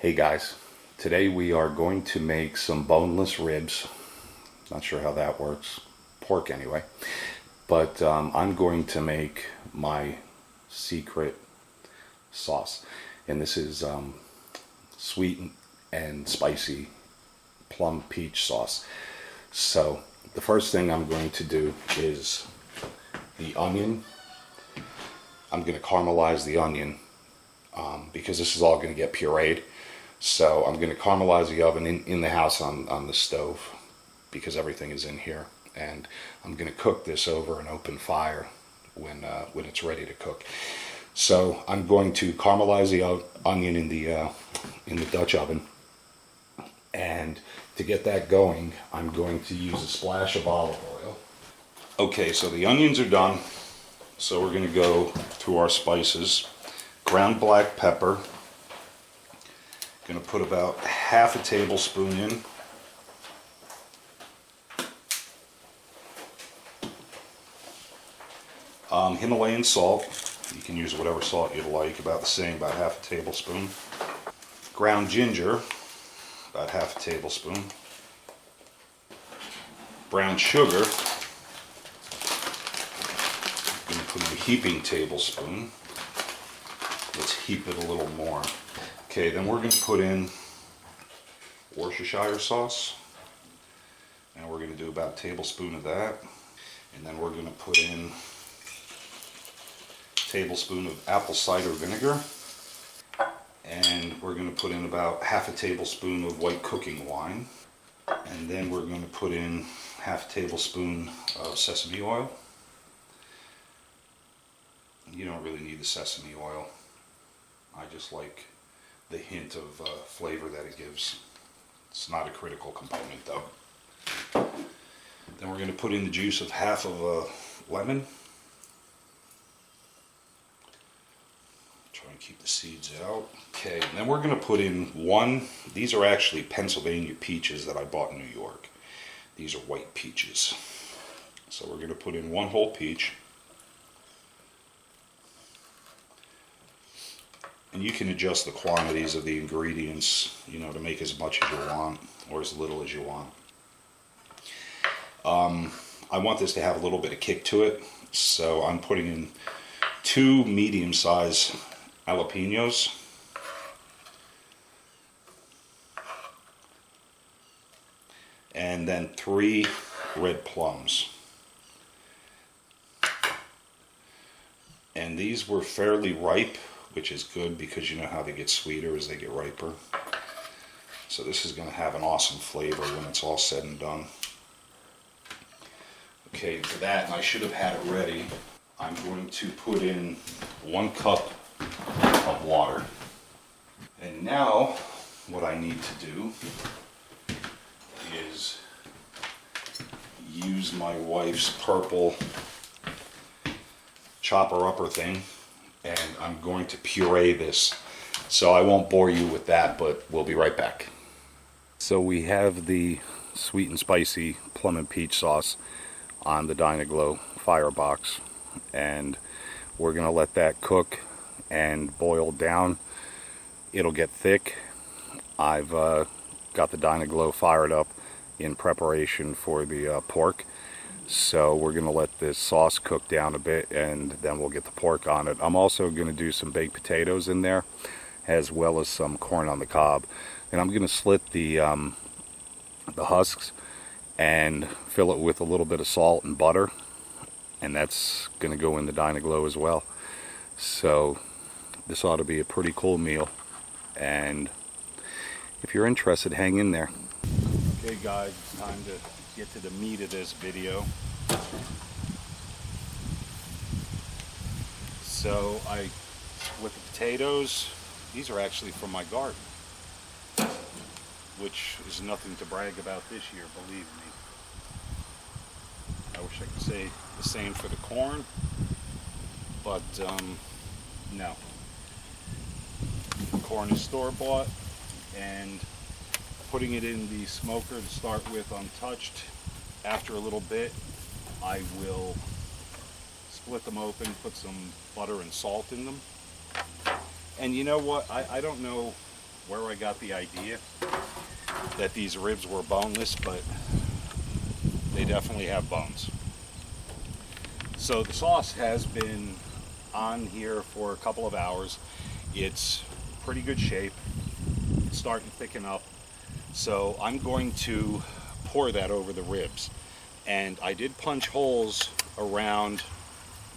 Hey guys, today we are going to make some boneless ribs. Not sure how that works. Pork anyway. But I'm going to make my secret sauce. And this is sweet and spicy plum peach sauce. So the first thing I'm going to do is the onion. I'm going to caramelize the onion because this is all going to get pureed. So I'm going to caramelize the oven in the house on the stove because everything is in here. And I'm going to cook this over an open fire when it's ready to cook. So I'm going to caramelize the onion in the Dutch oven. And to get that going, I'm going to use a splash of olive oil. Okay, so the onions are done. So we're going to go through our spices. Ground black pepper. Going to put about half a tablespoon in. Himalayan salt. You can use whatever salt you'd like, about the same, about half a tablespoon. Ground ginger, about half a tablespoon. Brown sugar. I'm going to put in a heaping tablespoon. Let's heap it a little more. Okay, then we're going to put in Worcestershire sauce. And we're going to do about a tablespoon of that. And then we're going to put in a tablespoon of apple cider vinegar. And we're going to put in about half a tablespoon of white cooking wine. And then we're going to put in half a tablespoon of sesame oil. You don't really need the sesame oil. I just like the hint of flavor that it gives. It's not a critical component though. Then we're going to put in the juice of half of a lemon. Try and keep the seeds out. Okay, and then we're going to put in these are actually Pennsylvania peaches that I bought in New York. These are white peaches. So we're going to put in one whole peach. And you can adjust the quantities of the ingredients, to make as much as you want or as little as you want. I want this to have a little bit of kick to it, so I'm putting in 2 medium-sized jalapenos. And then 3 red plums. And these were fairly ripe, which is good because you know how they get sweeter as they get riper. So this is going to have an awesome flavor when it's all said and done. Okay, for that, and I should have had it ready, I'm going to put in 1 cup of water. And now, what I need to do is use my wife's purple chopper-upper thing. And I'm going to puree this. So I won't bore you with that, but we'll be right back. So we have the sweet and spicy plum and peach sauce on the Dyna-Glo firebox. And we're going to let that cook and boil down. It'll get thick. I've got the Dyna-Glo fired up in preparation for the pork. So we're going to let this sauce cook down a bit and then we'll get the pork on it. I'm also going to do some baked potatoes in there as well as some corn on the cob. And I'm going to slit the husks and fill it with a little bit of salt and butter. And that's going to go in the Dyna-Glo as well. So this ought to be a pretty cool meal. And if you're interested, hang in there. Okay guys, it's time to get to the meat of this video. So with the potatoes, these are actually from my garden, which is nothing to brag about this year, believe me. I wish I could say the same for the corn, but no. Corn is store-bought, and putting it in the smoker to start with untouched. After a little bit, I will split them open, put some butter and salt in them. And you know what? I don't know where I got the idea that these ribs were boneless, but they definitely have bones. So the sauce has been on here for a couple of hours. It's pretty good shape. It's starting to thicken up. So I'm going to pour that over the ribs. And I did punch holes around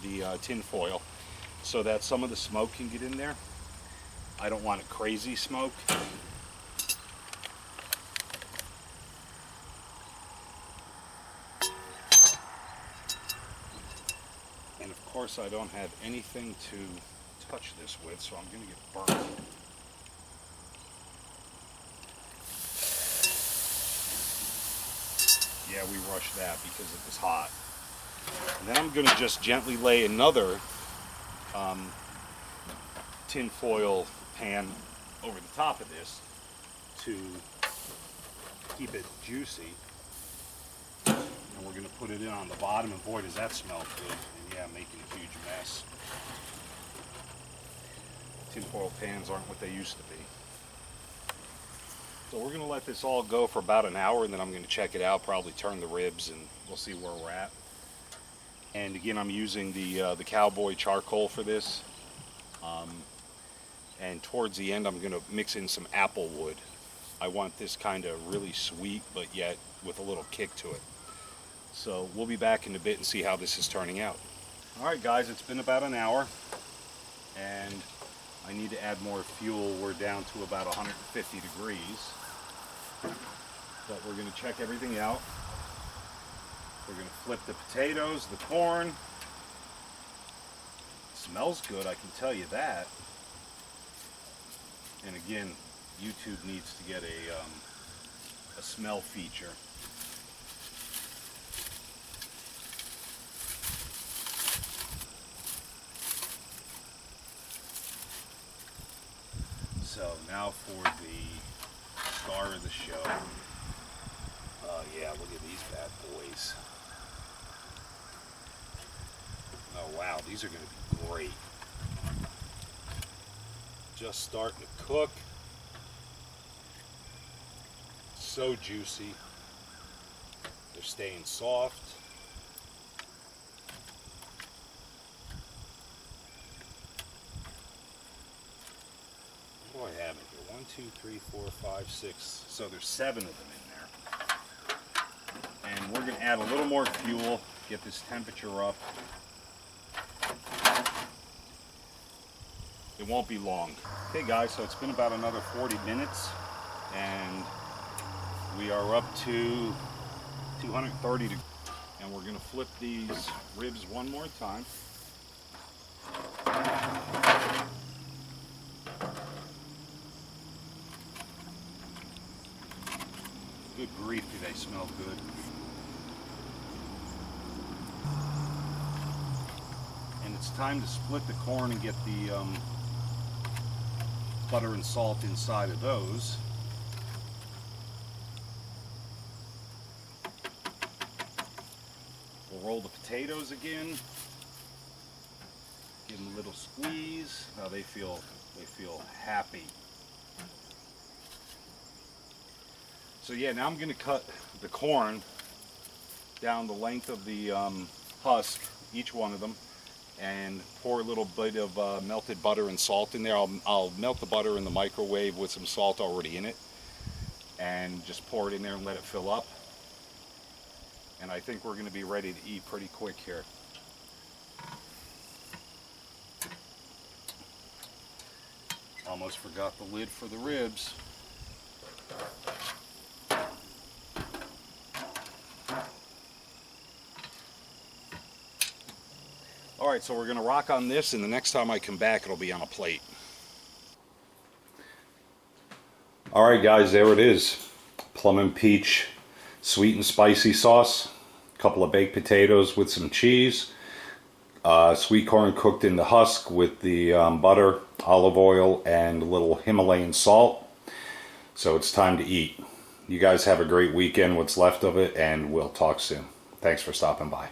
the tin foil so that some of the smoke can get in there. I don't want a crazy smoke. And of course I don't have anything to touch this with, so I'm going to get burnt. Yeah, we rushed that because it was hot. And then I'm going to just gently lay another tin foil pan over the top of this to keep it juicy. And we're going to put it in on the bottom, and boy does that smell good. And yeah, making a huge mess. Tin foil pans aren't what they used to be. So we're going to let this all go for about an hour, and then I'm going to check it out, probably turn the ribs, and we'll see where we're at. And again, I'm using the cowboy charcoal for this. And towards the end, I'm going to mix in some apple wood. I want this kind of really sweet, but yet with a little kick to it. So we'll be back in a bit and see how this is turning out. All right, guys, it's been about an hour, and I need to add more fuel. We're down to about 150 degrees. But we're going to check everything out. We're going to flip the potatoes, the corn. It smells good, I can tell you that. And again, YouTube needs to get a smell feature. So now for the star of the show. Oh yeah, look at these bad boys. Oh wow, these are going to be great. Just starting to cook. So juicy. They're staying soft. What do I have in here? 1, 2, 3, 4, 5, 6. So there's 7 of them in there. And we're going to add a little more fuel, get this temperature up. It won't be long. Okay guys, so it's been about another 40 minutes and we are up to 230 degrees. And we're going to flip these ribs one more time. Good grief, do they smell good. And it's time to split the corn and get the butter and salt inside of those. We'll roll the potatoes again. Give them a little squeeze. Now they feel happy. So yeah, now I'm going to cut the corn down the length of the husk, each one of them, and pour a little bit of melted butter and salt in there. I'll melt the butter in the microwave with some salt already in it, and just pour it in there and let it fill up. And I think we're going to be ready to eat pretty quick here. Almost forgot the lid for the ribs. Alright, so we're going to rock on this, and the next time I come back it'll be on a plate. Alright guys, there it is. Plum and peach sweet and spicy sauce. A couple of baked potatoes with some cheese. Sweet corn cooked in the husk with the butter, olive oil, and a little Himalayan salt. So it's time to eat. You guys have a great weekend, what's left of it, and we'll talk soon. Thanks for stopping by.